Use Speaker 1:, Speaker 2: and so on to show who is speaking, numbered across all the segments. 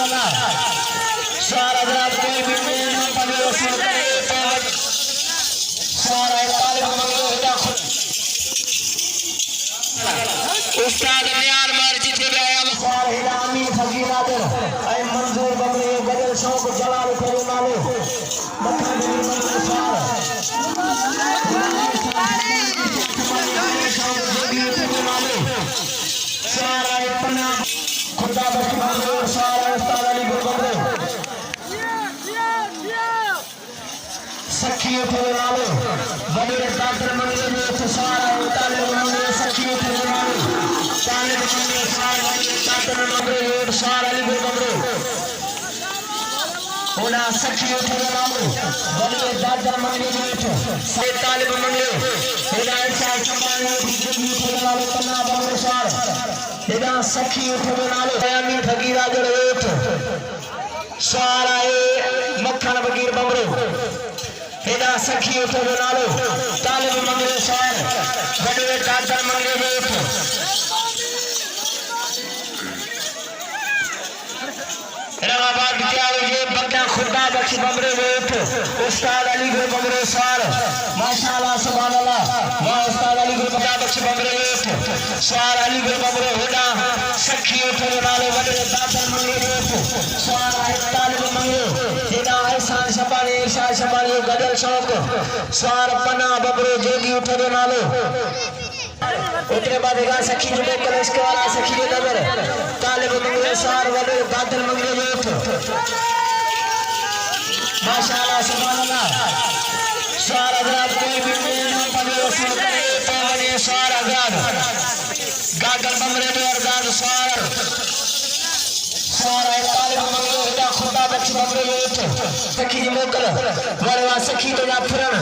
Speaker 1: अल्लाह सारा हजरात कोई भी नाम पढ़े रसूल करे सारा तालिब मंगो हिदा खुद उस्ताद नियार मर्जी थे आया सारा हिदा अमीन फकीर नादिर ऐ मंजूर बमरे गजल शौक जलाल करे नाले मक्खन भी मंजूर सारा सारा इतना खुदा बख्श मंजूर सारा उस्ताद अली गुरबंदे सखी उठे नाले बड़े डॉक्टर मंगले में सारा तालिब मंगले सखी उठे नाले तालिब मंगले सारा डॉक्टर मंगले सारा अली गुरबंदे होना सखी उठे नाले बड़े डॉक्टर मंगले में से तालिब मंगले होना ऐसा संभालने की उठे नाले तना बंगले सारा इधर सखी उठे नाले बयानी फकीरा जड़ेट सारा ए मक्खन फकीर बमरे इधर सखी उठे नाले तालिब मंगले सार बड़े डॉक्टर मंगले वेट इलाहाबाद क्या ये बग्गा खुदा बख्श बमरे वेट उस्ताद अली गुर बमरे सार माशाअल्लाह सुभान अल्लाह वाह उस्ताद अली गुर बग्गा बख्श बमरे वेट सार अली गुर बमरे होना सखी उठे नाले बड़े डॉक्टर मंगले वेट सार तालिब मंगले इधर एहसान शबानी ईशा शबानी गजल शौक सार पना बबरे जोगी उठे नाले उतरे बाद सखी जुड़े कलेश के वाला सखी के नजर तालिब मंगले सार वाले बादल मंगले वेट माशाअल्लाह सुभान अल्लाह सार हजरात कोई भी नाम पढ़े रसूल करे बने सार हजरात गागल बमरे में अरदाद सार सारा तालिब मंगले हिदा खुदा बख्श बमरे वेट सखी मोकल वरवा सखी तो ना फिरन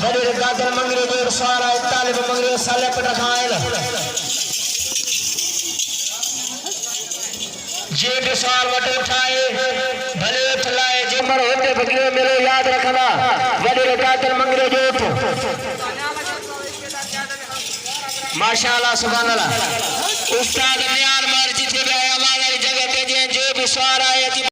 Speaker 1: बड़े गागल मंगले में सारा तालिब मंगले साले पर खाएल जे विशाल वटे उठाए भले उठलाए जे मर होते बगियो मेरे याद रखना बड़े गागल मंगले वेट माशाअल्लाह सुभान अल्लाह उस्ताद नियार मर्जी थे हमारी जगह पे जो भी सारा है